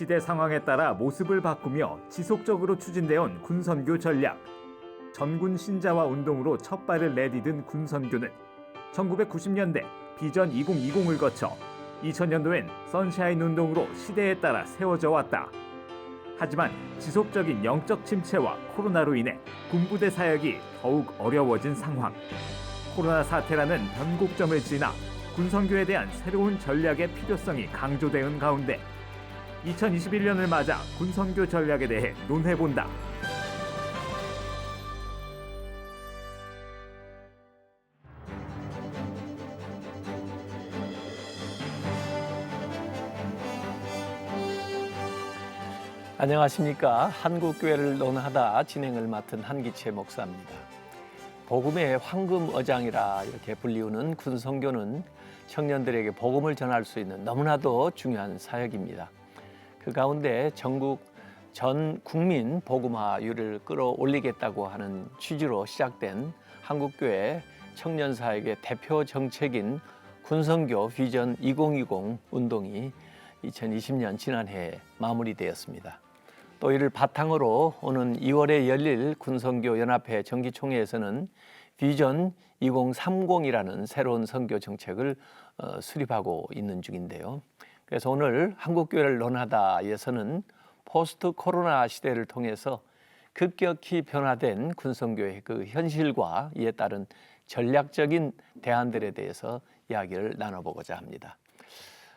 시대 상황에 따라 모습을 바꾸며 지속적으로 추진되어온 군선교 전략. 전군 신자화 운동으로 첫 발을 내디딘 군선교는 1990년대 비전 2020을 거쳐 2000년도엔 선샤인 운동으로 시대에 따라 세워져 왔다. 하지만 지속적인 영적 침체와 코로나로 인해 군부대 사역이 더욱 어려워진 상황. 코로나 사태라는 변곡점을 지나 군선교에 대한 새로운 전략의 필요성이 강조되는 가운데 2021년을 맞아 군선교 전략에 대해 논해본다. 안녕하십니까. 한국교회를 논하다 진행을 맡은 한기채 목사입니다. 복음의 황금어장이라 이렇게 불리우는 군선교는 청년들에게 복음을 전할 수 있는 너무나도 중요한 사역입니다. 그 가운데 전국 전 국민 복음화율을 끌어올리겠다고 하는 취지로 시작된 한국교회 청년 사역의 대표 정책인 군선교 비전 2020 운동이 2020년 지난해에 마무리되었습니다. 또 이를 바탕으로 오는 2월에 열릴 군선교 연합회 정기총회에서는 비전 2030이라는 새로운 선교 정책을 수립하고 있는 중인데요. 그래서 오늘 한국교회를 논하다에서는 포스트 코로나 시대를 통해서 급격히 변화된 군선교의 그 현실과 이에 따른 전략적인 대안들에 대해서 이야기를 나눠보고자 합니다.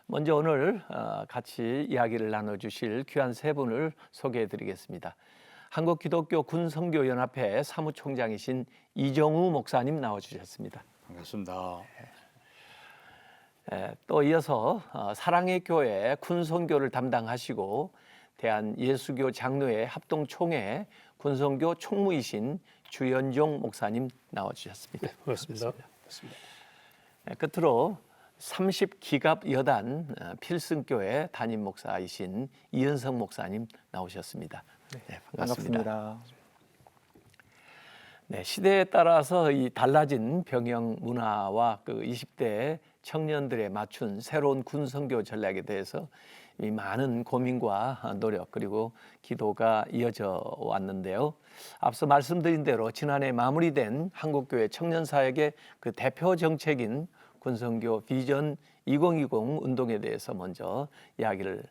먼저 오늘 같이 이야기를 나눠주실 귀한 세 분을 소개해드리겠습니다. 한국기독교 군선교연합회 사무총장이신 이정우 목사님 나와주셨습니다. 반갑습니다. 또 이어서 사랑의 교회 군선교를 담당하시고 대한예수교 장로회 합동총회 군선교 총무이신 주연종 목사님 나와주셨습니다. 반갑습니다. 끝으로 30기갑 여단 필승교회 담임 목사이신 이은성 목사님 나오셨습니다. 네, 반갑습니다. 네, 시대에 따라서 이 달라진 병영 문화와 그 20대 청년들에 맞춘 새로운 군선교 전략에 대해서 이 많은 고민과 노력 그리고 기도가 이어져 왔는데요. 앞서 말씀드린 대로 지난해 마무리된 한국교회 청년사역의 그 대표 정책인 군선교 비전 2020 운동에 대해서 먼저 이야기를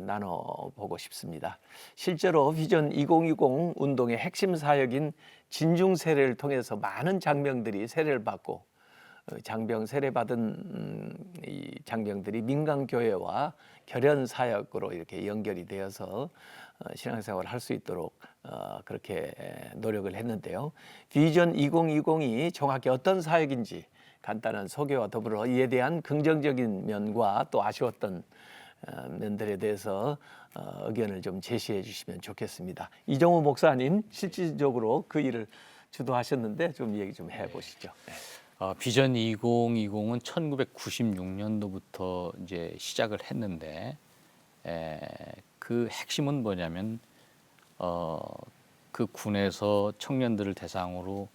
나눠보고 싶습니다. 실제로 비전 2020 운동의 핵심 사역인 진중 세례를 통해서 많은 장병들이 세례를 받고 장병 세례받은 이 장병들이 민간교회와 결연 사역으로 이렇게 연결이 되어서 신앙생활을 할 수 있도록 그렇게 노력을 했는데요. 비전 2020이 정확히 어떤 사역인지 간단한 소개와 더불어 이에 대한 긍정적인 면과 또 아쉬웠던 면들에 대해서 의견을 좀 제시해 주시면 좋겠습니다. 이정우 목사님 실질적으로 그 일을 주도하셨는데 좀 얘기 좀 해보시죠. 네. 비전 2020은 1996년도부터 이제 시작을 했는데 그 핵심은 뭐냐면 그 군에서 청년들을 대상으로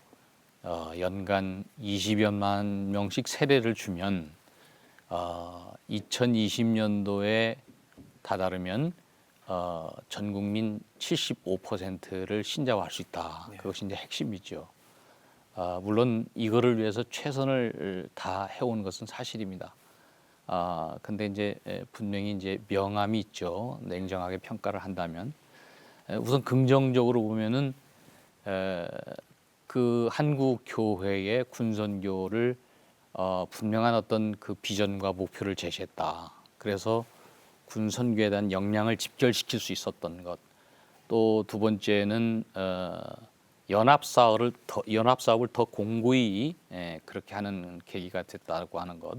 연간 20여만 명씩 세례를 주면 2020년도에 다다르면 전 국민 75%를 신자화할 수 있다. 네. 그것이 이제 핵심이죠. 물론 이거를 위해서 최선을 다 해온 것은 사실입니다. 근데 이제 분명히 이제 명암이 있죠. 냉정하게 평가를 한다면 우선 긍정적으로 보면은 그 한국 교회의 군선교를 분명한 어떤 그 비전과 목표를 제시했다. 그래서 군선교에 대한 역량을 집결시킬 수 있었던 것. 또 두 번째는 연합사업을 더 공고히 그렇게 하는 계기가 됐다고 하는 것.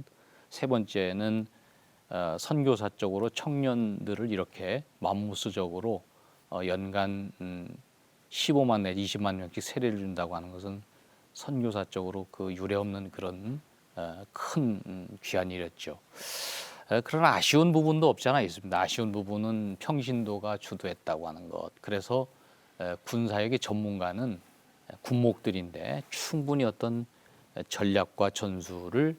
세 번째는 선교사적으로 청년들을 이렇게 맘무스적으로 연간 15만 내지 20만 명씩 세례를 준다고 하는 것은 선교사적으로 그 유례없는 그런 큰 귀한 일이었죠. 그러나 아쉬운 부분도 없지 않아 있습니다. 아쉬운 부분은 평신도가 주도했다고 하는 것. 그래서 군사역의 전문가는 군목들인데 충분히 어떤 전략과 전술을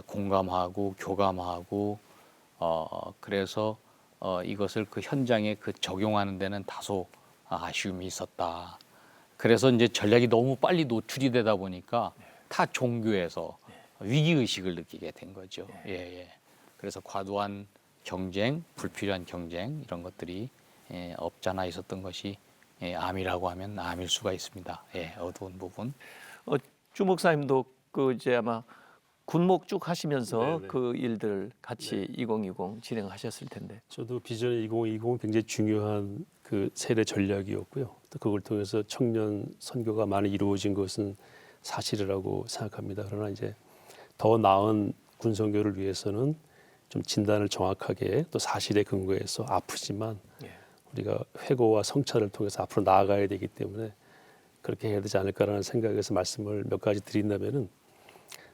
공감하고 교감하고 그래서 이것을 그 현장에 그 적용하는 데는 다소 아쉬움이 있었다. 그래서 이제 전략이 너무 빨리 노출이 되다 보니까 타 종교에서 위기 의식을 느끼게 된 거죠. 예, 예. 그래서 과도한 경쟁, 불필요한 경쟁 이런 것들이 없잖아 있었던 것이 암이라고 하면 암일 수가 있습니다. 예, 어두운 부분. 주 목사님도 그 이제 아마 군목 쭉 하시면서 네네. 그 일들 같이 2020 진행하셨을 텐데. 저도 비전 2020 굉장히 중요한 그 세대 전략이었고요. 또 그걸 통해서 청년 선교가 많이 이루어진 것은 사실이라고 생각합니다. 그러나 이제 더 나은 군 선교를 위해서는 좀 진단을 정확하게 또 사실에 근거해서 아프지만 우리가 회고와 성찰을 통해서 앞으로 나아가야 되기 때문에 그렇게 해야 되지 않을까라는 생각에서 말씀을 몇 가지 드린다면은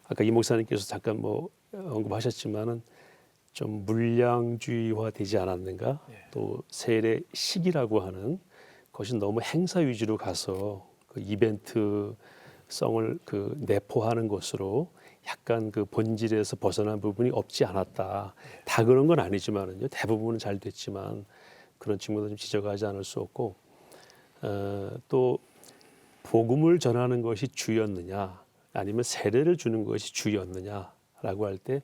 아까 이 목사님께서 잠깐 뭐 언급하셨지만은 좀 물량주의화 되지 않았는가? 또 세례 시기라고 하는 것이 너무 행사 위주로 가서 그 이벤트성을 그 내포하는 것으로 약간 그 본질에서 벗어난 부분이 없지 않았다. 다 그런 건 아니지만은요. 대부분은 잘 됐지만 그런 측면도 좀 지적하지 않을 수 없고 또 복음을 전하는 것이 주였느냐 아니면 세례를 주는 것이 주였느냐라고 할 때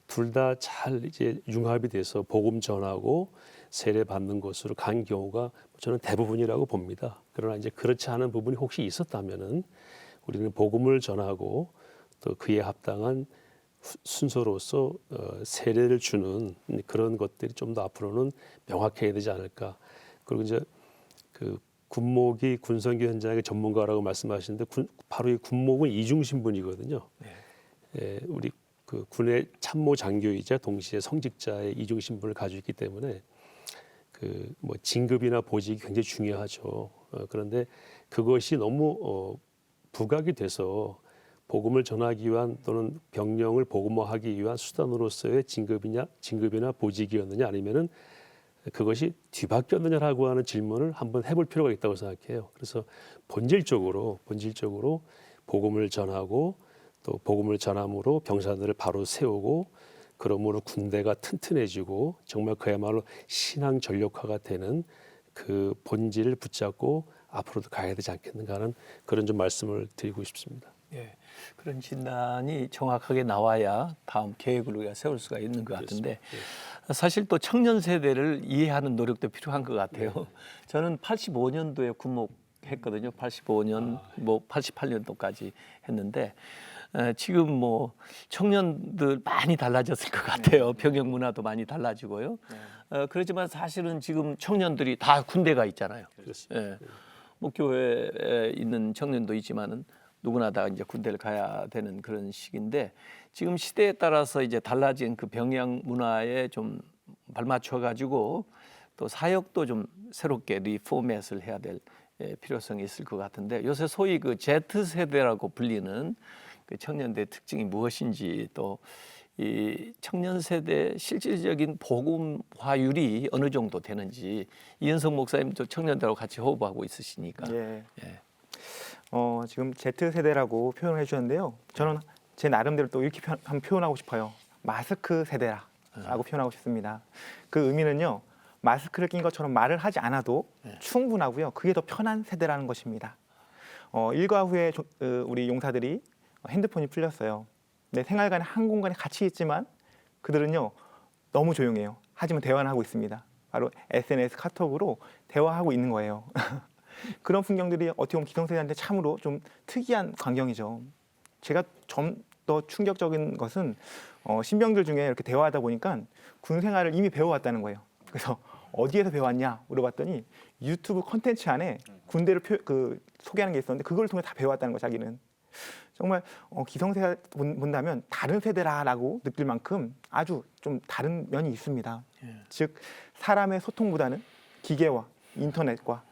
둘 다 잘 이제 융합이 돼서 복음 전하고 세례 받는 것으로 간 경우가 저는 대부분이라고 봅니다. 그러나 이제 그렇지 않은 부분이 혹시 있었다면은 우리는 복음을 전하고 또 그에 합당한 순서로서 세례를 주는 그런 것들이 좀 더 앞으로는 명확해야 되지 않을까. 그리고 이제 그 군목이 군선교 현장의 전문가라고 말씀하시는데 바로 이 군목은 이중 신분이거든요. 우리 그 군의 참모 장교이자 동시에 성직자의 이중 신분을 가지고 있기 때문에 그 뭐 진급이나 보직이 굉장히 중요하죠. 그런데 그것이 너무 부각이 돼서 복음을 전하기 위한 또는 병령을 복음화하기 위한 수단으로서의 진급이나 보직이었느냐 아니면은 그것이 뒤바뀌었느냐라고 하는 질문을 한번 해볼 필요가 있다고 생각해요. 그래서 본질적으로 복음을 전하고 또 복음을 전함으로 병사들을 바로 세우고 그러므로 군대가 튼튼해지고 정말 그야말로 신앙 전력화가 되는 그 본질을 붙잡고 앞으로도 가야 되지 않겠는가 하는 그런 좀 말씀을 드리고 싶습니다. 예, 그런 진단이 정확하게 나와야 다음 계획을 우리가 세울 수가 있는 것 같은데 사실 또 청년 세대를 이해하는 노력도 필요한 것 같아요. 저는 85년도에 군목했거든요. 85년, 뭐 88년도까지 했는데 지금 뭐 청년들 많이 달라졌을 것 같아요. 병역 문화도 많이 달라지고요. 그렇지만 사실은 지금 청년들이 다 군대가 있잖아요. 예. 뭐 교회에 있는 청년도 있지만은 누구나 다 이제 군대를 가야 되는 그런 시기인데 지금 시대에 따라서 이제 달라진 그 병역 문화에 좀 발맞춰 가지고 또 사역도 좀 새롭게 리포맷을 해야 될 필요성이 있을 것 같은데 요새 소위 그 Z 세대라고 불리는 그 청년들의 특징이 무엇인지 또 이 청년 세대 실질적인 복음화율이 어느 정도 되는지 이현석 목사님도 청년들하고 같이 호흡하고 있으시니까. 예. 지금 Z 세대라고 표현을 해주셨는데요. 저는 제 나름대로 또 이렇게 한번 표현하고 싶어요. 마스크 세대라고 표현하고 싶습니다. 그 의미는요. 마스크를 낀 것처럼 말을 하지 않아도 충분하고요. 그게 더 편한 세대라는 것입니다. 일과 후에 우리 용사들이 핸드폰이 풀렸어요. 내 생활관에 한 공간에 같이 있지만 그들은요 너무 조용해요. 하지만 대화는 하고 있습니다. 바로 SNS 카톡으로 대화하고 있는 거예요. 그런 풍경들이 어떻게 보면 기성세대한테 참으로 좀 특이한 광경이죠. 제가 좀 더 충격적인 것은 신병들 중에 이렇게 대화하다 보니까 군 생활을 이미 배워왔다는 거예요. 그래서 어디에서 배웠냐 물어봤더니 유튜브 콘텐츠 안에 군대를 소개하는 게 있었는데 그걸 통해 다 배워왔다는 거예요. 자기는. 정말 기성세대 본다면 다른 세대라고 느낄 만큼 아주 좀 다른 면이 있습니다. 즉 사람의 소통보다는 기계와 인터넷과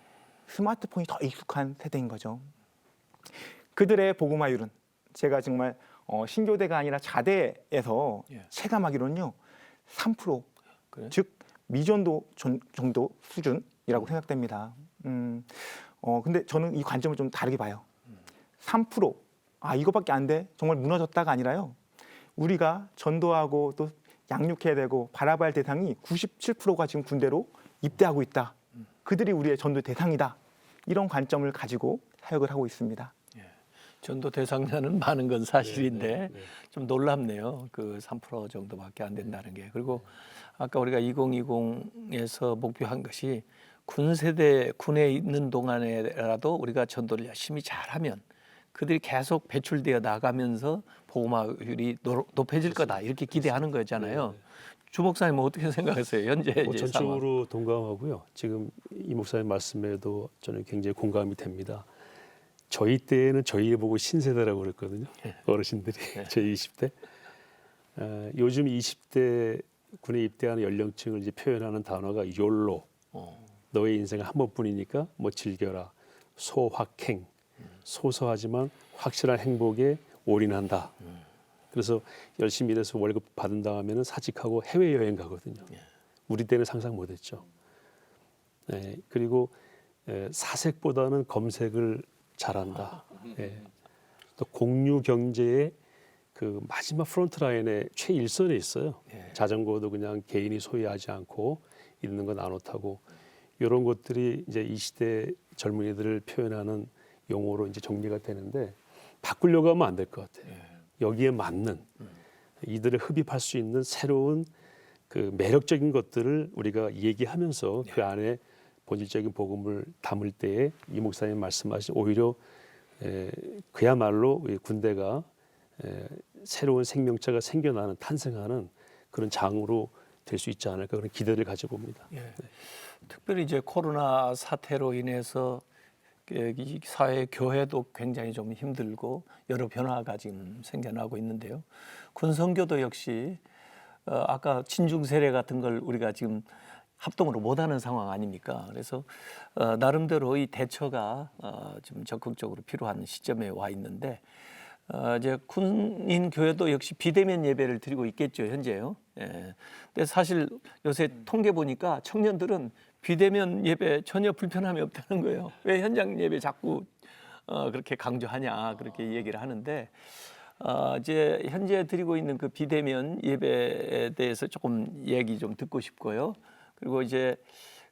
스마트폰이 더 익숙한 세대인 거죠. 그들의 복음화율은 제가 정말 신교대가 아니라 자대에서 체감하기로는요 3%, 그래? 즉 미전도 정도 수준이라고 생각됩니다. 근데 저는 이 관점을 좀 다르게 봐요. 3%, 이거밖에 안 돼? 정말 무너졌다가 아니라요. 우리가 전도하고 또 양육해야 되고 바라봐야 할 대상이 97%가 지금 군대로 입대하고 있다. 그들이 우리의 전도 대상이다. 이런 관점을 가지고 사역을 하고 있습니다. 전도 대상자는 많은 건 사실인데 좀 놀랍네요. 그 3% 정도밖에 안 된다는 게. 그리고 아까 우리가 2020에서 목표한 것이 군 세대 군에 있는 동안에라도 우리가 전도를 열심히 잘하면 그들이 계속 배출되어 나가면서 복음화율이 높아질 거다 이렇게 기대하는 거잖아요. 주 목사님은 어떻게 생각하세요? 현재 이제 전적으로 동감하고요. 지금 이 목사님 말씀에도 저는 굉장히 공감이 됩니다. 저희 때에는 저희 보고 신세대라고 그랬거든요. 어르신들이 저희 20대. 요즘 20대 군에 입대하는 연령층을 이제 표현하는 단어가 욜로. 너의 인생 한 번뿐이니까 뭐 즐겨라. 소확행. 소소하지만 확실한 행복에 올인한다. 그래서 열심히 일해서 월급 받은 다음에는 사직하고 해외 여행 가거든요. 우리 때는 상상 못했죠. 그리고 사색보다는 검색을 잘한다. 또 공유 경제의 그 마지막 프론트 라인에 최일선에 있어요. 자전거도 그냥 개인이 소유하지 않고 있는 거 나눠 타고 이런 것들이 이제 이 시대 젊은이들을 표현하는 용어로 이제 정리가 되는데 바꾸려고 하면 안 될 것 같아요. 여기에 맞는 이들을 흡입할 수 있는 새로운 그 매력적인 것들을 우리가 얘기하면서 그 안에 본질적인 복음을 담을 때에 이 목사님 말씀하신 오히려 그야말로 군대가 새로운 생명체가 생겨나는 탄생하는 그런 장으로 될 수 있지 않을까 그런 기대를 가져봅니다. 특별히 이제 코로나 사태로 인해서 이 사회 교회도 굉장히 좀 힘들고 여러 변화가 지금 생겨나고 있는데요. 군선교도 역시 아까 친중 세례 같은 걸 우리가 지금 합동으로 못하는 상황 아닙니까? 그래서 나름대로 이 대처가 좀 적극적으로 필요한 시점에 와 있는데 이제 군인 교회도 역시 비대면 예배를 드리고 있겠죠 현재요. 근데 사실 요새 통계 보니까 청년들은 비대면 예배 전혀 불편함이 없다는 거예요. 왜 현장 예배 자꾸 그렇게 강조하냐 그렇게 얘기를 하는데 이제 현재 드리고 있는 그 비대면 예배에 대해서 조금 얘기 좀 듣고 싶고요. 그리고 이제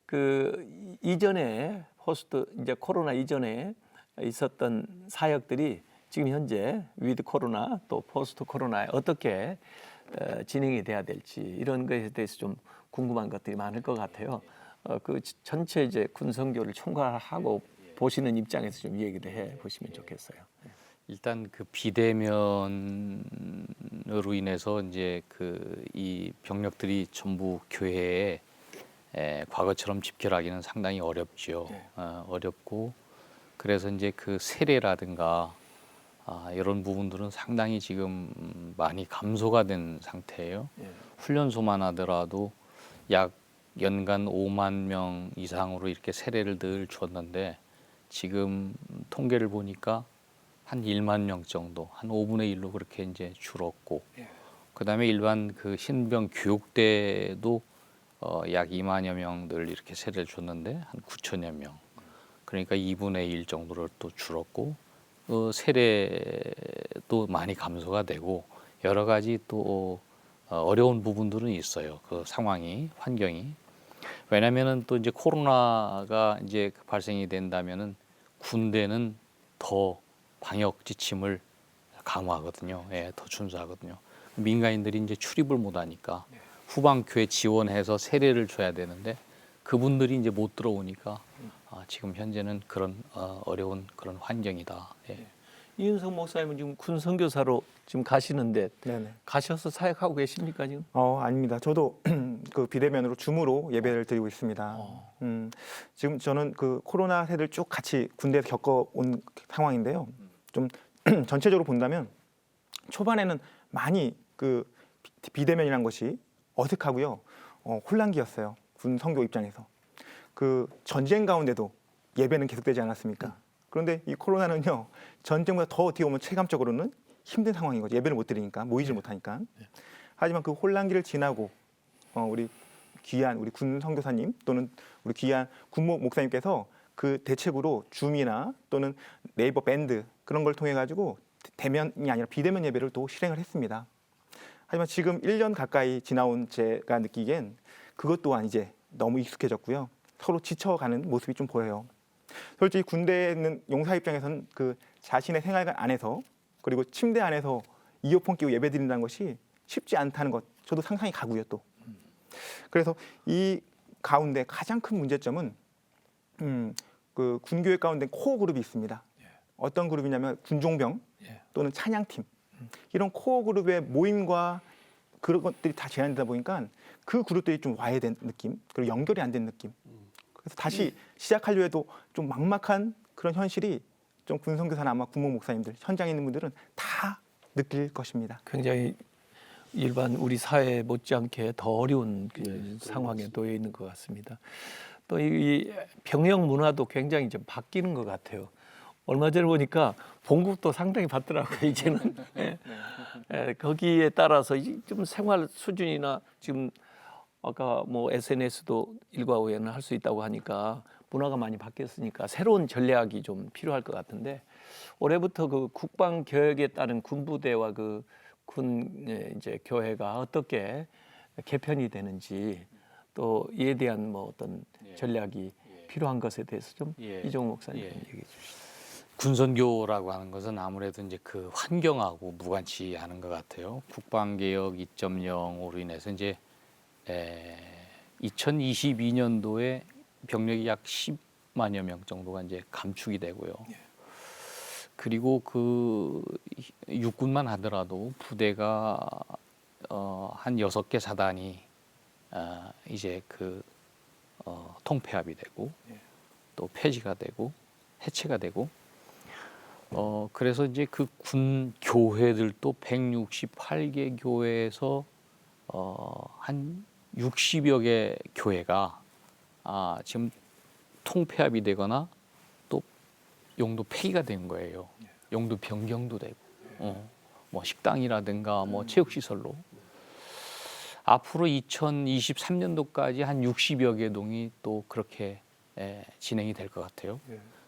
그 이전에 포스트 이제 코로나 이전에 있었던 사역들이 지금 현재 위드 코로나 또 포스트 코로나에 어떻게 진행이 돼야 될지 이런 것에 대해서 좀 궁금한 것들이 많을 것 같아요. 그 전체 이제 군선교를 총괄하고 보시는 입장에서 좀 얘기를 해 보시면 좋겠어요. 일단 그 비대면으로 인해서 이제 그 이 병력들이 전부 교회에 과거처럼 집결하기는 상당히 어렵죠. 어렵고 그래서 이제 그 세례라든가 이런 부분들은 상당히 지금 많이 감소가 된 상태예요. 훈련소만 하더라도 약 연간 5만 명 이상으로 이렇게 세례를 늘 줬는데 지금 통계를 보니까 한 1만 명 정도, 한 5분의 1로 그렇게 이제 줄었고, 그다음에 일반 그 신병 교육대도 약 2만여 명들 이렇게 세례를 줬는데 한 9천여 명, 그러니까 2분의 1 정도로 또 줄었고, 세례도 많이 감소가 되고 여러 가지 또 어려운 부분들은 있어요. 그 상황이 환경이. 왜냐면은 또 이제 코로나가 이제 발생이 된다면은 군대는 더 방역 지침을 강화하거든요. 더 준수하거든요. 민간인들이 이제 출입을 못 하니까 후방교회 지원해서 세례를 줘야 되는데 그분들이 이제 못 들어오니까 지금 현재는 그런 어려운 그런 환경이다. 이윤석 목사님은 지금 군 선교사로 지금 가시는데 네네. 가셔서 사역하고 계십니까 지금? 아닙니다. 저도 그 비대면으로 줌으로 예배를 드리고 있습니다. 지금 저는 그 코로나 세대를 쭉 같이 군대에서 겪어온 상황인데요. 좀 전체적으로 본다면 초반에는 많이 그 비대면이란 것이 어색하고요, 혼란기였어요. 군 선교 입장에서 그 전쟁 가운데도 예배는 계속되지 않았습니까? 그런데 이 코로나는요 전쟁보다 더 어떻게 보면 체감적으로는 힘든 상황인 거죠. 예배를 못 드리니까 모이질 못하니까. 하지만 그 혼란기를 지나고 우리 귀한 우리 군 선교사님 또는 우리 귀한 군목 목사님께서 그 대책으로 줌이나 또는 네이버 밴드 그런 걸 통해 가지고 대면이 아니라 비대면 예배를 또 실행을 했습니다. 하지만 지금 1년 가까이 지나온 제가 느끼기엔 그것 또한 이제 너무 익숙해졌고요. 서로 지쳐가는 모습이 좀 보여요. 솔직히 군대에 있는 용사 입장에서는 그 자신의 생활관 안에서 그리고 침대 안에서 이어폰 끼고 예배 드린다는 것이 쉽지 않다는 것 저도 상상이 가고요 또. 그래서 이 가운데 가장 큰 문제점은 그 군교회 가운데 코어 그룹이 있습니다. 어떤 그룹이냐면 군종병 또는 찬양팀 이런 코어 그룹의 모임과 그런 것들이 다 제한되다 보니까 그 그룹들이 좀 와해된 느낌 그리고 연결이 안 된 느낌. 그래서 다시 시작하려 해도 좀 막막한 그런 현실이 좀 군선교사나 아마 군목 목사님들 현장에 있는 분들은 다 느낄 것입니다. 굉장히 일반 우리 사회 못지않게 더 어려운 그 상황에 놓여 있는 것 같습니다. 또 이 병영 문화도 굉장히 좀 바뀌는 것 같아요. 얼마 전에 보니까 봉급도 상당히 받더라고요. 이제는 거기에 따라서 좀 생활 수준이나 지금 아까 뭐 SNS도 일과 후에는 할 수 있다고 하니까 문화가 많이 바뀌었으니까 새로운 전략이 좀 필요할 것 같은데 올해부터 그 국방 교육에 따른 군부대와 그 군 이제 교회가 어떻게 개편이 되는지 또 이에 대한 뭐 어떤 전략이 필요한 것에 대해서 좀 이종우 목사님 좀 얘기해 주시죠. 군선교라고 하는 것은 아무래도 이제 그 환경하고 무관치하는 것 같아요. 국방개혁 2.0으로 인해서 이제 2022년도에 병력이 약 10만여 명 정도가 이제 감축이 되고요. 그리고 그 육군만 하더라도 부대가 한 6개 사단이 이제 그 통폐합이 되고 또 폐지가 되고 해체가 되고 그래서 이제 그 군 교회들도 168개 교회에서 한 60여 개 교회가 지금 통폐합이 되거나 또 용도 폐기가 된 거예요. 용도 변경도 되고, 뭐 식당이라든가 뭐 체육시설로. 앞으로 2023년도까지 한 60여 개 동이 또 그렇게 진행이 될 것 같아요.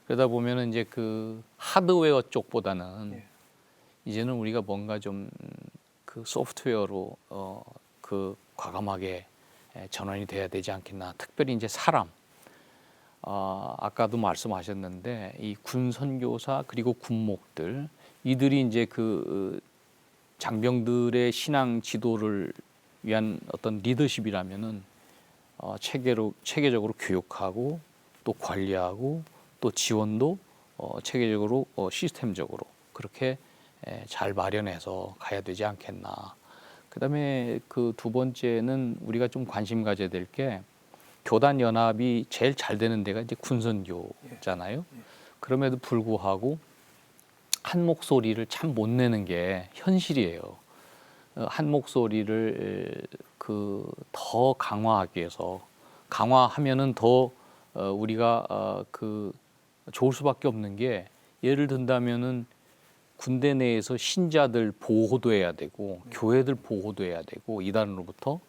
그러다 보면은 이제 그 하드웨어 쪽보다는 이제는 우리가 뭔가 좀 그 소프트웨어로 그 과감하게 전환이 돼야 되지 않겠나. 특별히 이제 사람. 아까도 말씀하셨는데 이 군선교사 그리고 군목들 이들이 이제 그 장병들의 신앙 지도를 위한 어떤 리더십이라면은 체계적으로 교육하고 또 관리하고 또 지원도 체계적으로 시스템적으로 그렇게 잘 마련해서 가야 되지 않겠나. 그다음에 그 두 번째는 우리가 좀 관심 가져야 될 게 교단 연합이 제일 잘 되는 데가 이제 군선교잖아요. 그럼에도 불구하고 한 목소리를 참 못 내는 게 현실이에요. 한 목소리를 그 더 강화하기 위해서 강화하면은 더 우리가 그 좋을 수밖에 없는 게 예를 든다면은 군대 내에서 신자들 보호도 해야 되고 교회들 보호도 해야 되고 이단으로부터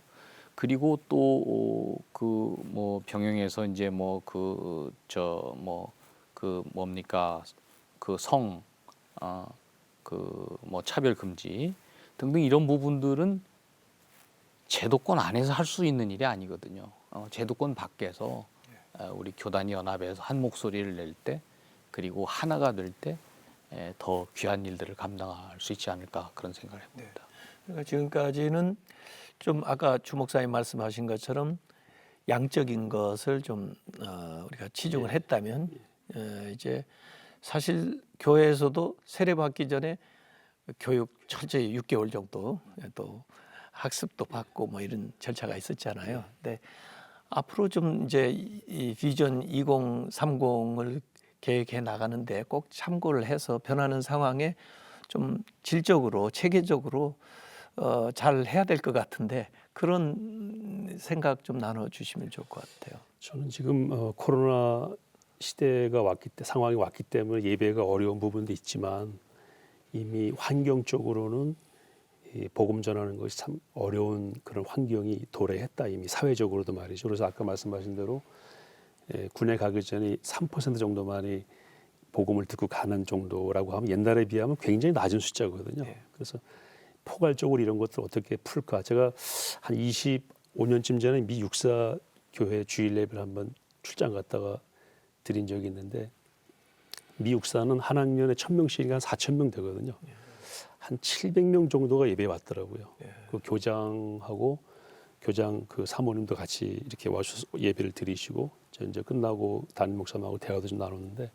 그리고 또 그 뭐 병영에서 이제 뭐 그 저 뭐 그 뭡니까 그 성 그 뭐 차별 금지 등등 이런 부분들은 제도권 안에서 할 수 있는 일이 아니거든요. 제도권 밖에서 우리 교단위 연합에서 한 목소리를 낼 때 그리고 하나가 될 때 더 귀한 일들을 감당할 수 있지 않을까 그런 생각을 해봅니다. 그러니까 지금까지는 좀 아까 주 목사님 말씀하신 것처럼 양적인 것을 좀 우리가 치중을 했다면 이제 사실 교회에서도 세례 받기 전에 교육 철저히 6개월 정도 또 학습도 받고 뭐 이런 절차가 있었잖아요. 근데 앞으로 좀 이제 이 비전 2030을 계획해 나가는데 꼭 참고를 해서 변하는 상황에 좀 질적으로 체계적으로 잘 해야 될 것 같은데 그런 생각 좀 나눠주시면 좋을 것 같아요. 저는 지금 코로나 시대가 상황이 왔기 때문에 예배가 어려운 부분도 있지만 이미 환경적으로는 이 복음 전하는 것이 참 어려운 그런 환경이 도래했다 이미 사회적으로도 말이죠. 그래서 아까 말씀하신 대로 군에 가기 전에 3% 정도만이 복음을 듣고 가는 정도라고 하면 옛날에 비하면 굉장히 낮은 숫자거든요. 그래서 포괄적으로 이런 것들 어떻게 풀까? 제가 한 25년쯤 전에 미 육사 교회 주일 예배를 한번 출장 갔다가 드린 적이 있는데 미 육사는 한 학년에 1,000명씩이니까 한 4,000명 되거든요. 한 700명 정도가 예배에 왔더라고요. 그 교장하고 교장 그 사모님도 같이 이렇게 와서 예배를 드리시고 저 이제 끝나고 담임 목사님하고 대화도 좀 나눴는데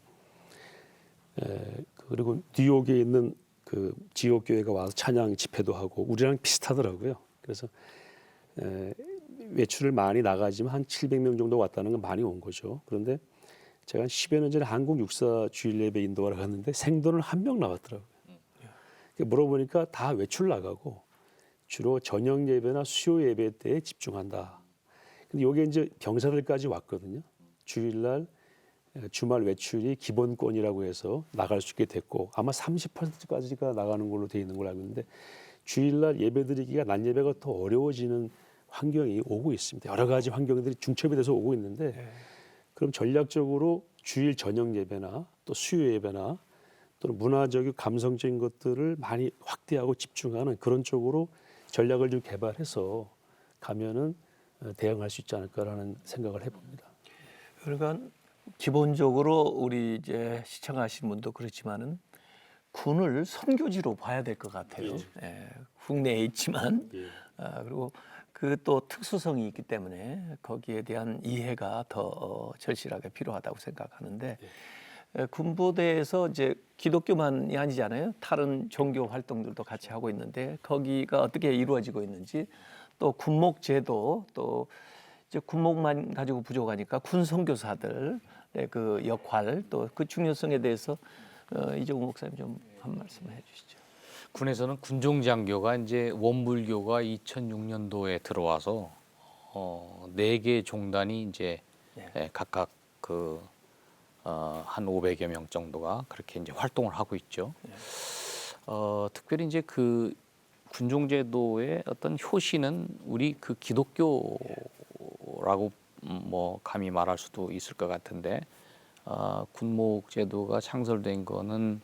그리고 뉴욕에 있는 그 지역 교회가 와서 찬양 집회도 하고 우리랑 비슷하더라고요. 그래서 외출을 많이 나가지만 한 700명 정도 왔다는 건 많이 온 거죠. 그런데 제가 한 10여 년 전에 한국 육사 주일 예배 인도하러 갔는데 생도는 한 명 나왔더라고요. 물어보니까 다 외출 나가고 주로 저녁 예배나 수요 예배 때에 집중한다. 근데 이게 이제 병사들까지 왔거든요. 주일날 주말 외출이 기본권이라고 해서 나갈 수 있게 됐고 아마 30%까지가 나가는 걸로 돼 있는 걸로 알고 있는데 주일날 예배드리기가 낮 예배가 더 어려워지는 환경이 오고 있습니다. 여러 가지 환경들이 중첩이 돼서 오고 있는데 그럼 전략적으로 주일 저녁 예배나 또 수요 예배나 또는 문화적이고 감성적인 것들을 많이 확대하고 집중하는 그런 쪽으로 전략을 좀 개발해서 가면은 대응할 수 있지 않을까라는 생각을 해봅니다. 그러니까 기본적으로 우리 이제 시청하신 분도 그렇지만은 군을 선교지로 봐야 될 것 같아요. 예, 국내에 있지만 그리고 그 또 특수성이 있기 때문에 거기에 대한 이해가 더 절실하게 필요하다고 생각하는데 군부대에서 이제 기독교만이 아니잖아요. 다른 종교 활동들도 같이 하고 있는데 거기가 어떻게 이루어지고 있는지 또 군목제도 또 이제 군목만 가지고 부족하니까 군 선교사들의 그 역할 또 그 중요성에 대해서 이종우 목사님 좀 한 말씀 해주시죠. 군에서는 군종장교가 이제 원불교가 2006년도에 들어와서 4개 종단이 이제 각각 한 500여 명 정도가 그렇게 이제 활동을 하고 있죠. 특별히 이제 그 군종제도의 어떤 효시는 우리 그 기독교라고 뭐 감히 말할 수도 있을 것 같은데 군목제도가 창설된 거는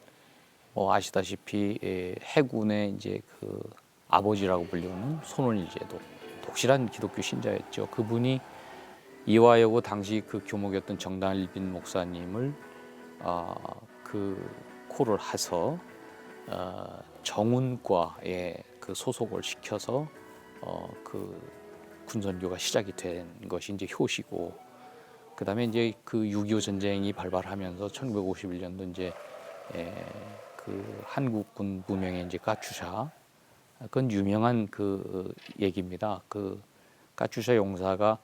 뭐 아시다시피 해군의 이제 그 아버지라고 불리는 손원일 제도 독실한 기독교 신자였죠. 그분이 이화여고 당시 그 교목이었던 정달빈 목사님을 그 코를 해서 정운과에 그 소속을 시켜서 그 군선교가 시작이 된 것이 이제 효시고 그다음에 이제 그 6.25 전쟁이 발발하면서 1951년도 이제 그 한국군 무명의 이제 까추샤 그건 유명한 그 얘기입니다. 그 까추샤 용사가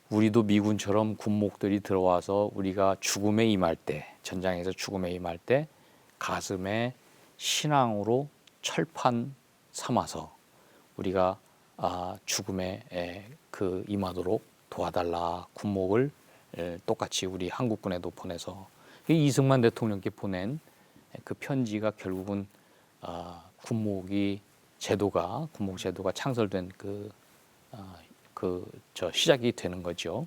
우리도 미군처럼 군목들이 들어와서 우리가 죽음에 임할 때 전장에서 죽음에 임할 때 가슴에 신앙으로 철판 삼아서 우리가 죽음에 그 임하도록 도와달라 군목을 똑같이 우리 한국군에도 보내서 이승만 대통령께 보낸 그 편지가 결국은 군목이 군목 제도가 창설된 시작이 되는 거죠.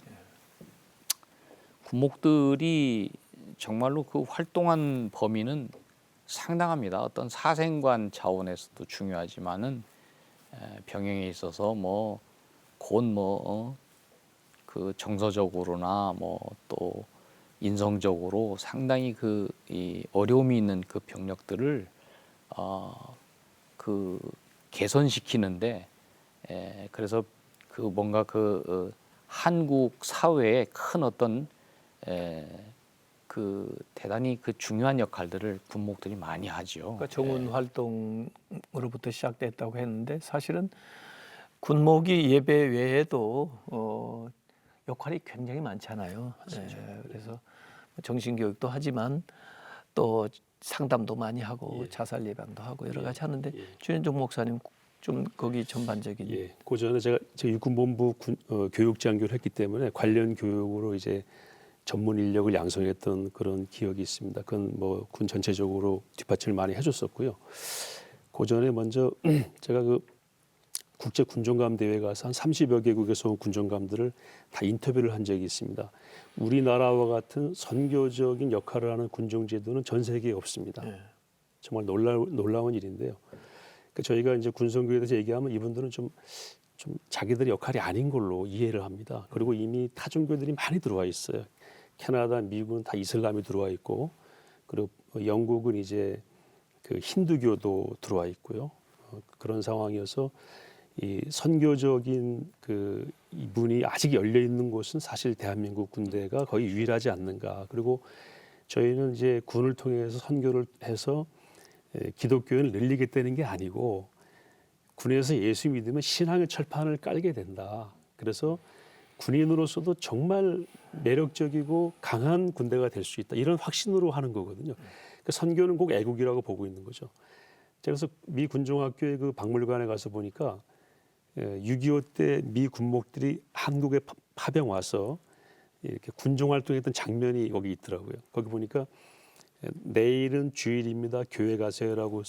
군목들이 정말로 그 활동한 범위는 상당합니다. 어떤 사생관 차원에서도 중요하지만은 병영에 있어서 그 정서적으로나 또 인성적으로 상당히 이 어려움이 있는 그 병력들을 그 개선시키는데 그래서 그 뭔가 한국 사회에 큰 어떤 그 대단히 그 중요한 역할들을 군목들이 많이 하죠. 그러니까 정운 활동으로부터 시작됐다고 했는데 사실은 군목이 예배 외에도 역할이 굉장히 많잖아요. 그래서 정신교육도 하지만 또 상담도 많이 하고 자살 예방도 하고 여러 가지 하는데 주현종 목사님 좀 거기 전반적인 그 전에 제가 육군본부 교육장교를 했기 때문에 관련 교육으로 이제 전문 인력을 양성했던 그런 기억이 있습니다. 그건 뭐 군 전체적으로 뒷받침을 많이 해줬었고요. 그 전에 먼저 제가 그 국제 군종감 대회 가서 한 30여 개국에서 온 군종감들을 다 인터뷰를 한 적이 있습니다. 우리나라와 같은 선교적인 역할을 하는 군종제도는 전 세계에 없습니다. 정말 놀라운 일인데요. 그러니까 저희가 이제 군선교에 대해서 얘기하면 이분들은 좀 자기들의 역할이 아닌 걸로 이해를 합니다. 그리고 이미 타종교들이 많이 들어와 있어요. 캐나다, 미국은 다 이슬람이 들어와 있고, 그리고 영국은 이제 그 힌두교도 들어와 있고요. 그런 상황이어서 이 선교적인 그 문이 아직 열려 있는 곳은 사실 대한민국 군대가 거의 유일하지 않는가. 그리고 저희는 이제 군을 통해서 선교를 해서 기독교를 늘리겠다는 게 아니고, 군에서 예수 믿으면 신앙의 철판을 깔게 된다. 그래서 군인으로서도 정말 매력적이고 강한 군대가 될 수 있다. 이런 확신으로 하는 거거든요. 그러니까 선교는 꼭 애국이라고 보고 있는 거죠. 그래서 미 군종학교의 그 박물관에 가서 보니까 6.25 때 미 군목들이 한국에 파병 와서 이렇게 군종 활동했던 장면이 거기 있더라고요. 거기 보니까 내일은 주일입니다. 교회 가세요라고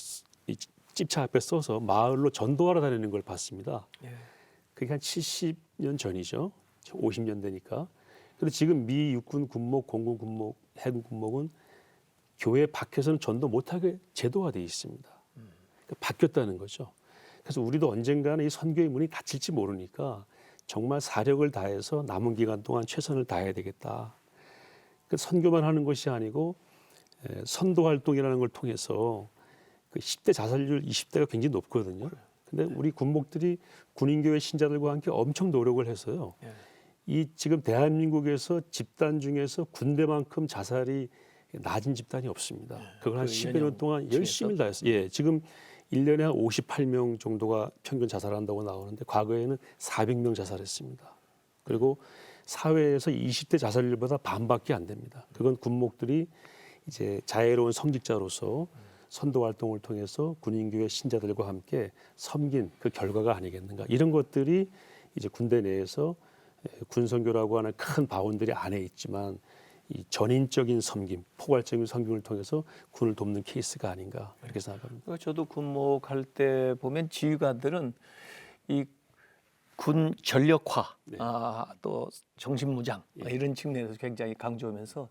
찝차 앞에 써서 마을로 전도하러 다니는 걸 봤습니다. 그게 한 70년 전이죠. 50년 되니까. 그런데 지금 미 육군 군목, 공군 군목, 해군 군목은 교회 밖에서는 전도 못하게 제도화되어 있습니다. 그러니까 바뀌었다는 거죠. 그래서 우리도 언젠가는 이 선교의 문이 닫힐지 모르니까 정말 사력을 다해서 남은 기간 동안 최선을 다해야 되겠다. 그 선교만 하는 것이 아니고 선도 활동이라는 걸 통해서 그 10대 자살률 20대가 굉장히 높거든요. 근데 우리 군목들이 군인교회 신자들과 함께 엄청 노력을 해서요. 이 지금 대한민국에서 집단 중에서 군대만큼 자살이 낮은 집단이 없습니다. 그걸 한 10여 년 동안 열심히 다했어요. 예, 지금 1년에 한 58명 정도가 평균 자살한다고 나오는데 과거에는 400명 자살했습니다. 그리고 사회에서 20대 자살률보다 반밖에 안 됩니다. 그건 군목들이 이제 자애로운 성직자로서 선도 활동을 통해서 군인교회 신자들과 함께 섬긴 그 결과가 아니겠는가. 이런 것들이 이제 군대 내에서 군선교라고 하는 큰 바운들이 안에 있지만 이 전인적인 섬김, 포괄적인 섬김을 통해서 군을 돕는 케이스가 아닌가 이렇게 생각합니다. 저도 군목할 때 보면 지휘관들은 이 군 전력화, 또 정신무장 이런 측면에서 굉장히 강조하면서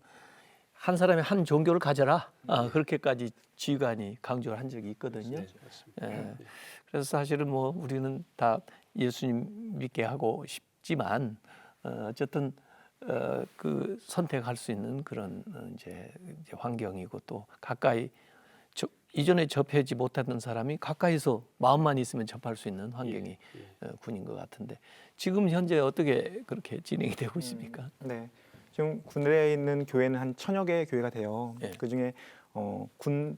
한 사람이 한 종교를 가져라 그렇게까지 지휘관이 강조를 한 적이 있거든요. 그래서 사실은 뭐 우리는 다 예수님 믿게 하고 싶지만 어쨌든 그 선택할 수 있는 그런 이제 환경이고 또 가까이 이전에 접하지 못했던 사람이 가까이서 마음만 있으면 접할 수 있는 환경이 군인 것 같은데 지금 현재 어떻게 그렇게 진행이 되고 있습니까? 네, 지금 군대에 있는 교회는 한 1000여 개의 교회가 돼요. 그 중에 군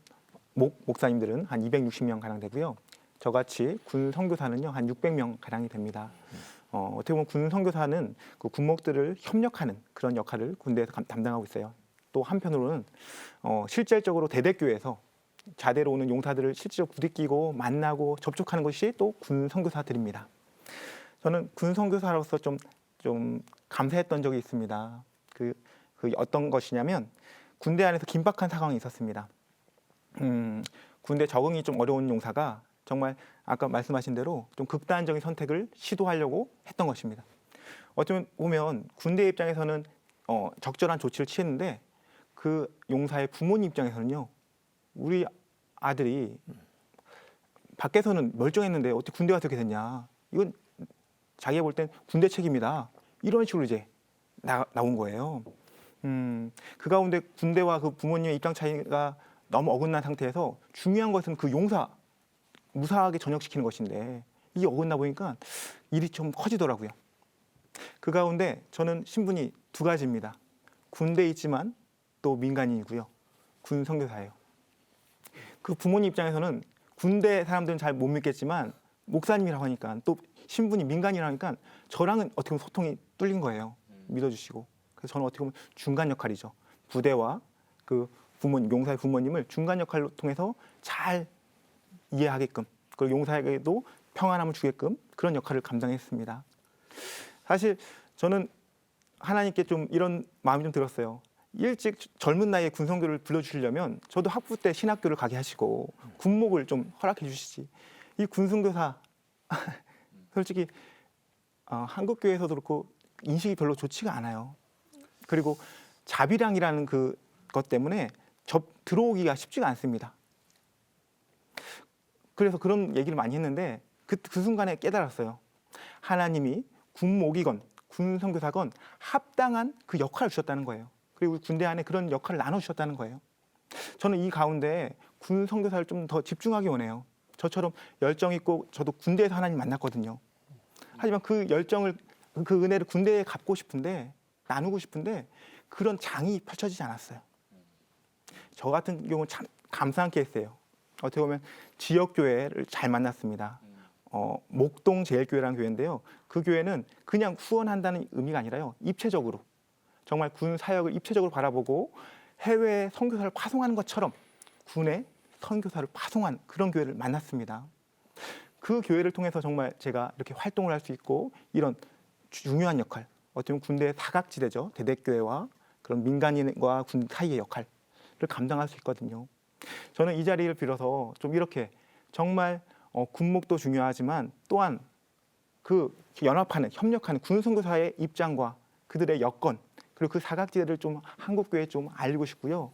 목사님들은 한 260명 가량 되고요. 저같이 군 선교사는요 한 600명 가량이 됩니다. 어떻게 보면 군 선교사는 그 군목들을 협력하는 그런 역할을 군대에서 담당하고 있어요. 또 한편으로는 실질적으로 대대교에서 자대로 오는 용사들을 실제로 부딪히고 만나고 접촉하는 것이 또 군 선교사들입니다. 저는 군 선교사로서 좀 감사했던 적이 있습니다. 그 어떤 것이냐면 군대 안에서 긴박한 상황이 있었습니다. 군대 적응이 좀 어려운 용사가 정말 아까 말씀하신 대로 좀 극단적인 선택을 시도하려고 했던 것입니다. 어쩌면 보면 군대 입장에서는 적절한 조치를 취했는데 그 용사의 부모님 입장에서는요. 우리 아들이 밖에서는 멀쩡했는데 어떻게 군대 가서 이렇게 됐냐. 이건 자기가 볼 땐 군대 책임이다. 이런 식으로 이제 나온 거예요. 그 가운데 군대와 그 부모님의 입장 차이가 너무 어긋난 상태에서 중요한 것은 그 용사 무사하게 전역시키는 것인데 이게 어긋나 보니까 일이 좀 커지더라고요. 그 가운데 저는 신분이 2가지입니다. 군대에 있지만 또 민간인이고요. 군 선교사예요. 그 부모님 입장에서는 군대 사람들은 잘 못 믿겠지만 목사님이라고 하니까 또 신분이 민간이라니까 저랑은 어떻게 보면 소통이 뚫린 거예요. 믿어주시고. 그래서 저는 어떻게 보면 중간 역할이죠. 부대와 그 부모님, 용사의 부모님을 중간 역할로 통해서 잘 이해하게끔 그리고 용사에게도 평안함을 주게끔 그런 역할을 감당했습니다. 사실 저는 하나님께 좀 이런 마음이 좀 들었어요. 일찍 젊은 나이에 군선교를 불러주시려면 저도 학부 때 신학교를 가게 하시고 군목을 좀 허락해 주시지. 이 군선교사 솔직히 한국 교회에서도 그렇고 인식이 별로 좋지가 않아요. 그리고 자비량이라는 것 때문에 들어오기가 쉽지가 않습니다. 그래서 그런 얘기를 많이 했는데 그 순간에 깨달았어요. 하나님이 군목이건 군 선교사건 합당한 그 역할을 주셨다는 거예요. 그리고 군대 안에 그런 역할을 나눠주셨다는 거예요. 저는 이 가운데 군 선교사를 좀 더 집중하기 원해요. 저처럼 열정 있고 저도 군대에서 하나님 만났거든요. 하지만 그 열정을 그 은혜를 군대에 갚고 싶은데 나누고 싶은데 그런 장이 펼쳐지지 않았어요. 저 같은 경우는 참 감사한 케이스예요. 어떻게 보면 지역 교회를 잘 만났습니다. 목동 제일교회라는 교회인데요. 그 교회는 그냥 후원한다는 의미가 아니라요. 입체적으로 정말 군 사역을 입체적으로 바라보고 해외 선교사를 파송하는 것처럼 군에 선교사를 파송한 그런 교회를 만났습니다. 그 교회를 통해서 정말 제가 이렇게 활동을 할 수 있고 이런 중요한 역할, 어떻게 보면 군대의 사각지대죠. 대대교회와 그런 민간인과 군 사이의 역할을 감당할 수 있거든요. 저는 이 자리를 빌어서 좀 이렇게 정말 군목도 중요하지만 또한 그 연합하는, 협력하는 군 선교사의 입장과 그들의 여건 그리고 그 사각지대를 좀 한국교회에 좀 알리고 싶고요.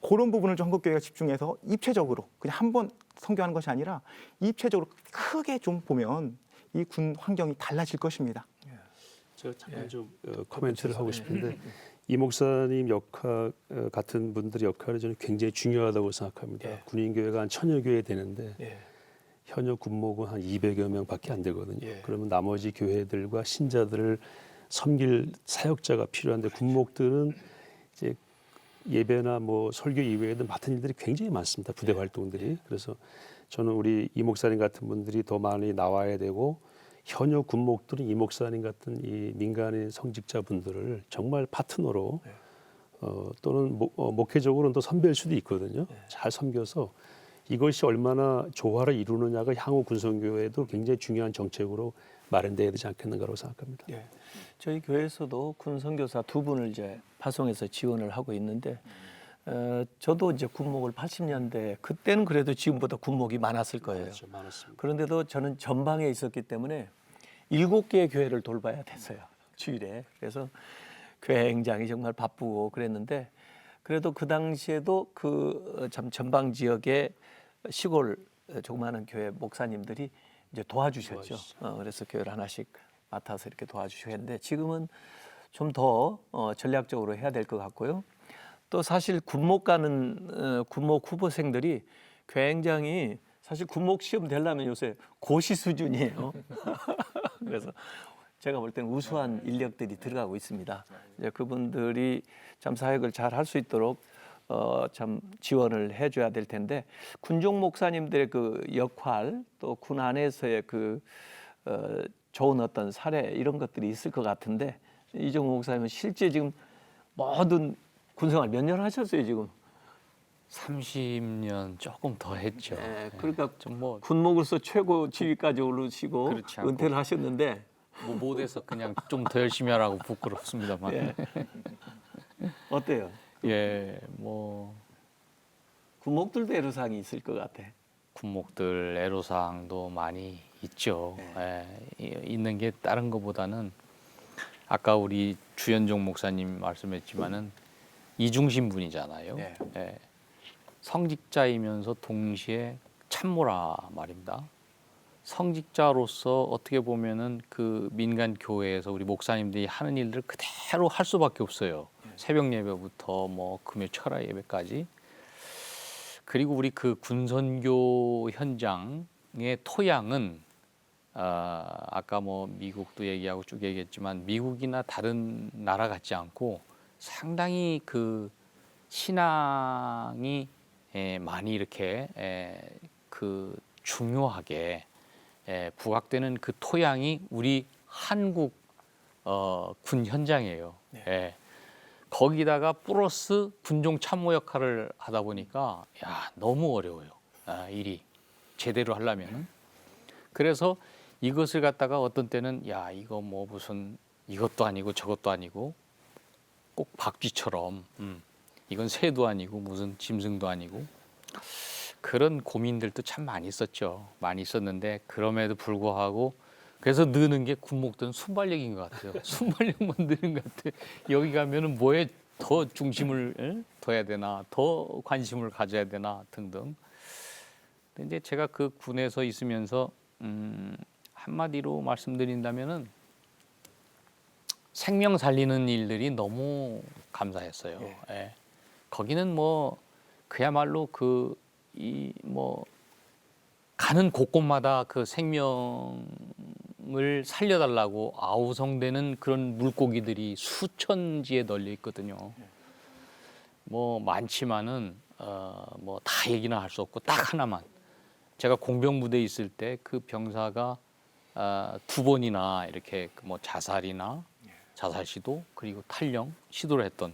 그런 부분을 좀 한국교회가 집중해서 입체적으로 그냥 한 번 선교하는 것이 아니라 입체적으로 크게 좀 보면 이 군 환경이 달라질 것입니다. 제가 잠깐 좀 코멘트를 하고 싶은데 이 목사님 역할 같은 분들의 역할이 저는 굉장히 중요하다고 생각합니다. 예. 군인교회가 한 1000여 교회 되는데 예. 현역 군목은 한 200여 명밖에 안 되거든요. 예. 그러면 나머지 교회들과 신자들을 섬길 사역자가 필요한데 군목들은 이제 예배나 뭐 설교 이외에도 맡은 일들이 굉장히 많습니다. 부대 활동들이. 그래서 저는 우리 이 목사님 같은 분들이 더 많이 나와야 되고 현역 군목들은 이 목사님 같은 이 민간인 성직자분들을 정말 파트너로 또는 목회적으로는 또 선배일 수도 있거든요. 잘 섬겨서 이것이 얼마나 조화를 이루느냐가 향후 군선교회에도 굉장히 중요한 정책으로 마련돼야 되지 않겠는가라고 생각합니다. 예. 저희 교회에서도 군 선교사 2분을 이제 파송해서 지원을 하고 있는데 저도 이제 군목을 80년대 그때는 그래도 지금보다 군목이 많았을 거예요. 그렇죠, 많았습니다. 그런데도 저는 전방에 있었기 때문에 7개의 교회를 돌봐야 됐어요. 주일에. 그래서 굉장히 정말 바쁘고 그랬는데 그래도 그 당시에도 그 참 전방 지역의 시골 조그마한 교회 목사님들이 이제 도와주셨죠. 그래서 교회를 하나씩 맡아서 이렇게 도와주시고 했는데 지금은 좀 더 전략적으로 해야 될 것 같고요. 또 사실 군목 가는 군목 후보생들이 굉장히 사실 군목 시험 되려면 요새 고시 수준이에요. 그래서 제가 볼 때는 우수한 인력들이 들어가고 있습니다. 이제 그분들이 참 사역을 잘 할 수 있도록 참 지원을 해줘야 될 텐데 군종 목사님들의 그 역할 또 군 안에서의 그 좋은 어떤 사례 이런 것들이 있을 것 같은데 이종우 목사님은 실제 지금 모든 군생활 몇 년 하셨어요 지금? 30년 조금 더 했죠. 네, 그러니까 좀 뭐 군목으로서 최고 지위까지 오르시고 그렇지 않고. 은퇴를 하셨는데 못해서 그냥 좀 더 열심히 하라고 부끄럽습니다만. 예. 어때요? 예, 뭐 군목들도 애로사항이 있을 것 같아. 군목들 애로사항도 많이 있죠. 있는 게 다른 것보다는 아까 우리 주현종 목사님 말씀했지만은 이중신 분이잖아요. 네. 예. 성직자이면서 동시에 참모라 말입니다. 성직자로서 어떻게 보면은 그 민간 교회에서 우리 목사님들이 하는 일들을 그대로 할 수밖에 없어요. 새벽 예배부터 뭐 금요 철야 예배까지. 그리고 우리 그 군선교 현장의 토양은 아까 뭐 미국도 얘기하고 쭉 얘기했지만 미국이나 다른 나라 같지 않고 상당히 그 신앙이 많이 이렇게 그 중요하게 부각되는 그 토양이 우리 한국 군 현장이에요. 네. 거기다가 플러스 군종 참모 역할을 하다 보니까 야 너무 어려워요. 일이 제대로 하려면은. 그래서 이것을 갖다가 어떤 때는 야 이거 뭐 무슨 이것도 아니고 저것도 아니고 꼭 박쥐처럼 이건 새도 아니고 무슨 짐승도 아니고 그런 고민들도 참 많이 있었죠. 많이 있었는데 그럼에도 불구하고 그래서 느는 게 군목들은 순발력인 것 같아요. 순발력만 느는 것 같아요. 여기 가면은 뭐에 더 중심을 둬야 되나, 더 관심을 가져야 되나 등등. 근데 제가 그 군에서 있으면서 한마디로 말씀드린다면은 생명 살리는 일들이 너무 감사했어요. 예. 예. 거기는 뭐 그야말로 이 뭐 가는 곳곳마다 그 생명을 살려달라고 아우성되는 그런 물고기들이 수천지에 널려 있거든요. 뭐 많지만은 뭐 다 얘기는 할 수 없고 딱 하나만, 제가 공병 부대에 있을 때 그 병사가 2번이나 이렇게 뭐 자살이나 자살 시도 그리고 탈영 시도를 했던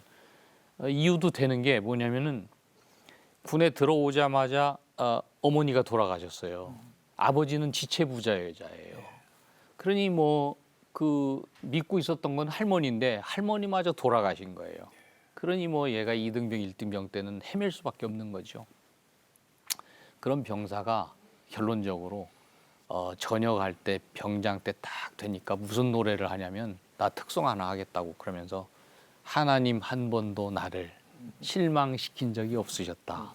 이유도 되는 게 뭐냐면은 군에 들어오자마자 어머니가 돌아가셨어요. 아버지는 지체부자여자예요. 그러니 뭐 그 믿고 있었던 건 할머니인데 할머니마저 돌아가신 거예요. 그러니 뭐 얘가 2등병 1등병 때는 헤맬 수밖에 없는 거죠. 그런 병사가 결론적으로 전역할 때 병장 때 딱 되니까 무슨 노래를 하냐면 나 특송 하나 하겠다고 그러면서 하나님 한 번도 나를 실망시킨 적이 없으셨다.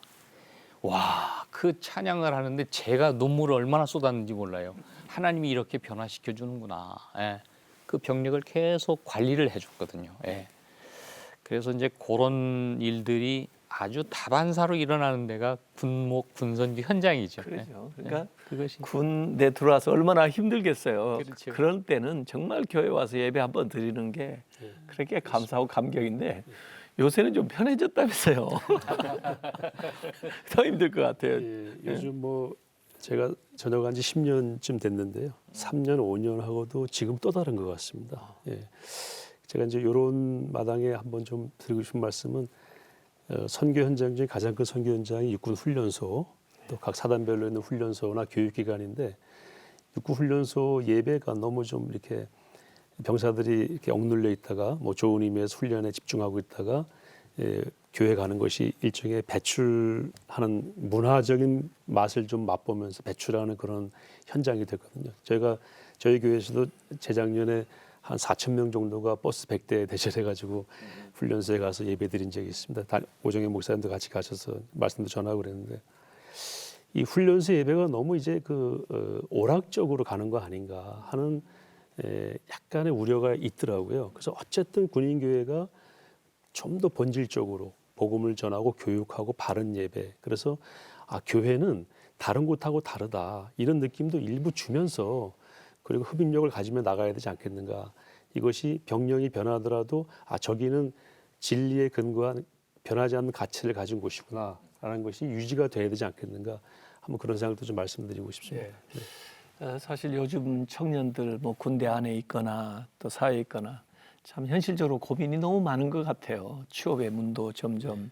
와, 그 찬양을 하는데 제가 눈물을 얼마나 쏟았는지 몰라요. 하나님이 이렇게 변화시켜 주는구나. 예. 그 병력을 계속 관리를 해줬거든요. 예. 그래서 이제 그런 일들이 아주 다반사로 일어나는 데가 군목 군선교 현장이죠. 그렇죠. 예. 그러니까 그것이 군대 들어와서 얼마나 힘들겠어요. 그렇죠. 그런 때는 정말 교회 와서 예배 한번 드리는 게 그렇게 감사하고 감격인데 요새는 좀 편해졌다면서요. 더 힘들 것 같아요. 예, 요즘 뭐 제가 전역한 지 10년쯤 됐는데요. 3년, 5년 하고도 지금 또 다른 것 같습니다. 예. 제가 이제 이런 마당에 한번 좀 드리고 싶은 말씀은 선교 현장 중에 가장 큰 선교 현장이 육군 훈련소, 또 각 사단별로 있는 훈련소나 교육기관인데 육군 훈련소 예배가 너무 좀 이렇게 병사들이 이렇게 억눌려 있다가 뭐 좋은 의미에서 훈련에 집중하고 있다가 교회 가는 것이 일종의 배출하는 문화적인 맛을 좀 맛보면서 배출하는 그런 현장이 됐거든요. 저희 교회에서도 재작년에 한 4천 명 정도가 버스 100대 대절해가지고 훈련소에 가서 예배드린 적이 있습니다. 오정현 목사님도 같이 가셔서 말씀도 전하고 그랬는데 이 훈련소 예배가 너무 이제 오락적으로 가는 거 아닌가 하는 약간의 우려가 있더라고요. 그래서 어쨌든 군인교회가 좀 더 본질적으로 복음을 전하고 교육하고 바른 예배. 그래서 교회는 다른 곳하고 다르다. 이런 느낌도 일부 주면서 그리고 흡입력을 가지며 나가야 되지 않겠는가. 이것이 병력이 변하더라도 저기는 진리에 근거한 변하지 않는 가치를 가진 곳이구나 라는 것이 유지가 돼야 되지 않겠는가. 한번 그런 생각도 좀 말씀드리고 싶습니다. 네. 사실 요즘 청년들 뭐 군대 안에 있거나 또 사회에 있거나 참 현실적으로 고민이 너무 많은 것 같아요. 취업의 문도 점점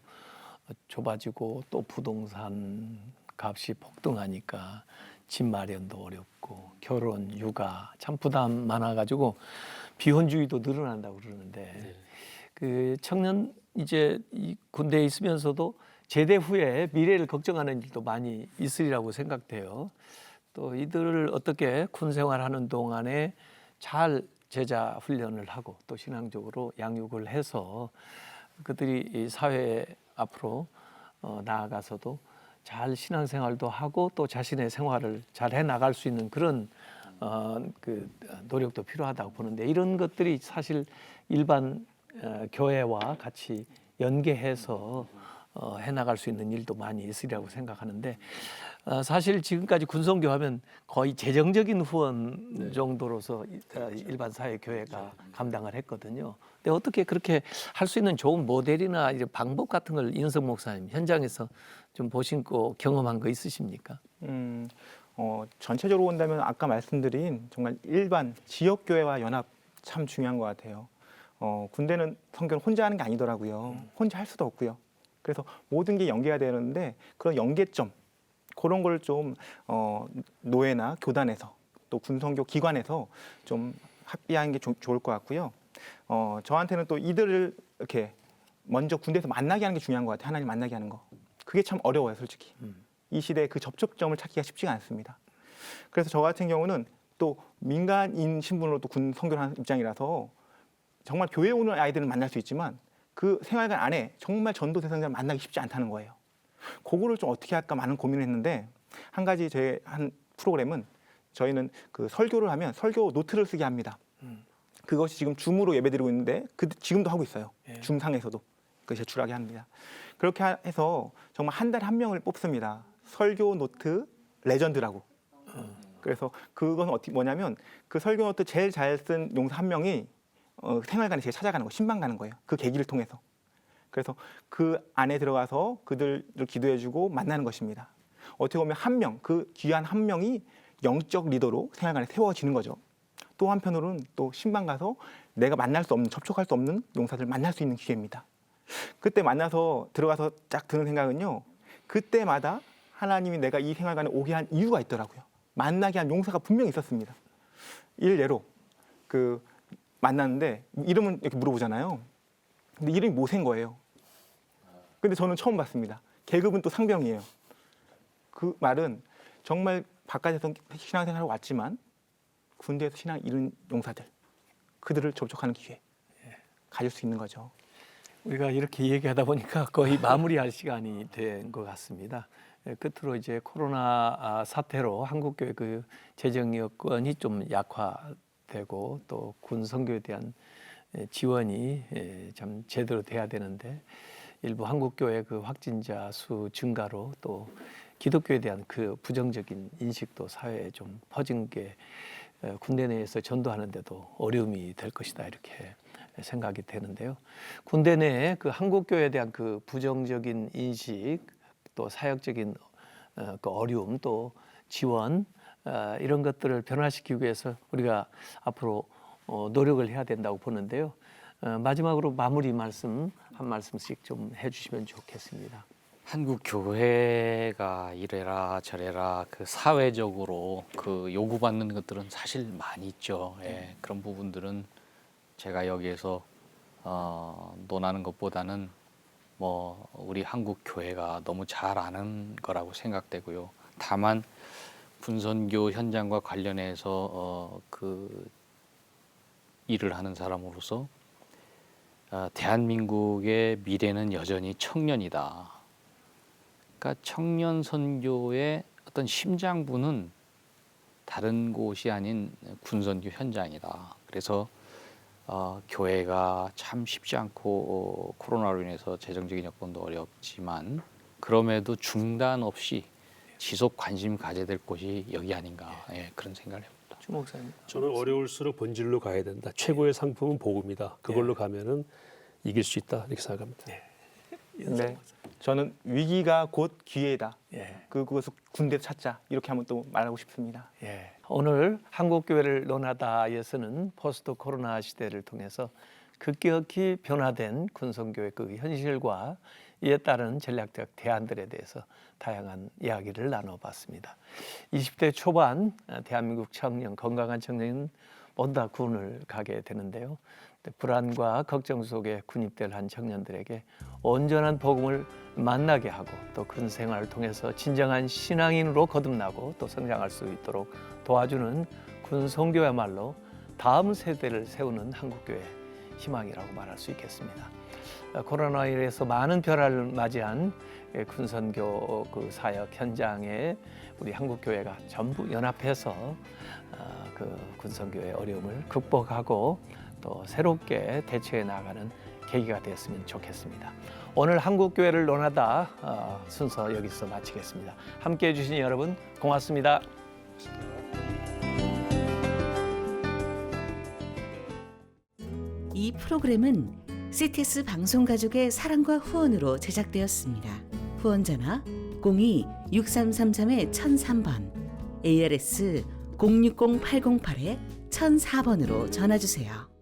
좁아지고 또 부동산 값이 폭등하니까 집 마련도 어렵고 결혼, 육아 참 부담 많아가지고 비혼주의도 늘어난다고 그러는데 그 청년 이제 이 군대에 있으면서도 제대 후에 미래를 걱정하는 일도 많이 있으리라고 생각돼요. 또 이들을 어떻게 군 생활하는 동안에 잘 제자 훈련을 하고 또 신앙적으로 양육을 해서 그들이 이 사회 앞으로 나아가서도 잘 신앙생활도 하고 또 자신의 생활을 잘 해나갈 수 있는 그런 그 노력도 필요하다고 보는데 이런 것들이 사실 일반 교회와 같이 연계해서 해나갈 수 있는 일도 많이 있으리라고 생각하는데 사실 지금까지 군선교 하면 거의 재정적인 후원 정도로서 일반 사회 교회가 감당을 했거든요. 근데 어떻게 그렇게 할 수 있는 좋은 모델이나 이런 방법 같은 걸 이은석 목사님 현장에서 좀 보시고 경험한 거 있으십니까? 전체적으로 본다면 아까 말씀드린 정말 일반 지역 교회와 연합 참 중요한 것 같아요. 군대는 선교는 혼자 하는 게 아니더라고요. 혼자 할 수도 없고요. 그래서 모든 게 연계가 되는데 그런 연계점 그런 걸 좀 노예나 교단에서 또 군선교 기관에서 좀 합의하는 게 좋을 것 같고요. 저한테는 또 이들을 이렇게 먼저 군대에서 만나게 하는 게 중요한 것 같아요. 하나님 만나게 하는 거. 그게 참 어려워요, 솔직히. 이 시대에 그 접촉점을 찾기가 쉽지가 않습니다. 그래서 저 같은 경우는 또 민간인 신분으로 또 군 선교를 하는 입장이라서 정말 교회에 오는 아이들은 만날 수 있지만 그 생활관 안에 정말 전도 대상자를 만나기 쉽지 않다는 거예요. 그거를 좀 어떻게 할까 많은 고민을 했는데 한 가지 저희 한 프로그램은 저희는 그 설교를 하면 설교 노트를 쓰게 합니다. 그것이 지금 줌으로 예배드리고 있는데 지금도 하고 있어요. 예. 줌상에서도 그 제출하게 합니다. 그렇게 해서 정말 한 달에 한 명을 뽑습니다. 설교 노트 레전드라고. 그래서 그건 뭐냐면 그 설교 노트 제일 잘 쓴 용사 한 명이 생활관에 제가 찾아가는 거, 신방 가는 거예요. 그 계기를 통해서. 그래서 그 안에 들어가서 그들을 기도해주고 만나는 것입니다. 어떻게 보면 한 명, 그 귀한 한 명이 영적 리더로 생활관에 세워지는 거죠. 또 한편으로는 또 신방 가서 내가 만날 수 없는, 접촉할 수 없는 용사들 만날 수 있는 기회입니다. 그때 만나서 들어가서 쫙 드는 생각은요. 그때마다 하나님이 내가 이 생활관에 오게 한 이유가 있더라고요. 만나게 한 용사가 분명히 있었습니다. 일례로 그 만났는데 이름은 이렇게 물어보잖아요. 근데 이름이 모세인 거예요. 근데 저는 처음 봤습니다. 계급은 또 상병이에요. 그 말은 정말 바깥에서 신앙생활을 왔지만 군대에서 신앙 잃은 용사들, 그들을 접촉하는 기회 가질 수 있는 거죠. 우리가 이렇게 얘기하다 보니까 거의 마무리할 시간이 된 것 같습니다. 끝으로 이제 코로나 사태로 한국교회 그 재정 여건이 좀 약화되고 또 군 선교에 대한 지원이 참 제대로 돼야 되는데 일부 한국교회 그 확진자 수 증가로 또 기독교에 대한 그 부정적인 인식도 사회에 좀 퍼진 게 군대 내에서 전도하는데도 어려움이 될 것이다 이렇게 생각이 되는데요. 군대 내에 그 한국교회에 대한 그 부정적인 인식 또 사역적인 그 어려움 또 지원 이런 것들을 변화시키기 위해서 우리가 앞으로 노력을 해야 된다고 보는데요. 마지막으로 마무리 말씀 한 말씀씩 좀 해주시면 좋겠습니다. 한국 교회가 이래라 저래라 그 사회적으로 그 요구받는 것들은 사실 많이 있죠. 예, 그런 부분들은 제가 여기에서 논하는 것보다는 뭐 우리 한국 교회가 너무 잘 아는 거라고 생각되고요. 다만 군선교 현장과 관련해서 그 일을 하는 사람으로서 대한민국의 미래는 여전히 청년이다. 그러니까 청년 선교의 어떤 심장부는 다른 곳이 아닌 군선교 현장이다. 그래서 교회가 참 쉽지 않고 코로나로 인해서 재정적인 여건도 어렵지만 그럼에도 중단 없이 지속 관심 가져야 될 곳이 여기 아닌가 그런 생각을 해봅니다. 주 목사님. 저는 어려울수록 본질로 가야 된다. 최고의 상품은 복음이다. 그걸로 가면은 이길 수 있다 이렇게 생각합니다. 네, 저는 위기가 곧 기회다. 예. 그것을 군대 찾자 이렇게 한번 또 말하고 싶습니다. 예. 오늘 한국교회를 논하다에서는 포스트 코로나 시대를 통해서 급격히 변화된 군선교의 그 현실과 이에 따른 전략적 대안들에 대해서 다양한 이야기를 나눠봤습니다. 20대 초반 대한민국 청년, 건강한 청년은 모두 다 군을 가게 되는데요. 불안과 걱정 속에 군입대를 한 청년들에게 온전한 복음을 만나게 하고 또 군 생활을 통해서 진정한 신앙인으로 거듭나고 또 성장할 수 있도록 도와주는 군 선교야말로 다음 세대를 세우는 한국교회의 희망이라고 말할 수 있겠습니다. 코로나로 인해서 많은 변화를 맞이한 군선교 그 사역 현장에 우리 한국교회가 전부 연합해서 그 군선교의 어려움을 극복하고 또 새롭게 대처해 나가는 계기가 되었으면 좋겠습니다. 오늘 한국교회를 논하다 순서 여기서 마치겠습니다. 함께해 주신 여러분 고맙습니다. 이 프로그램은 CTS 방송가족의 사랑과 후원으로 제작되었습니다. 후원전화 02-6333-1003번, ARS 060-808-1004번으로 전화주세요.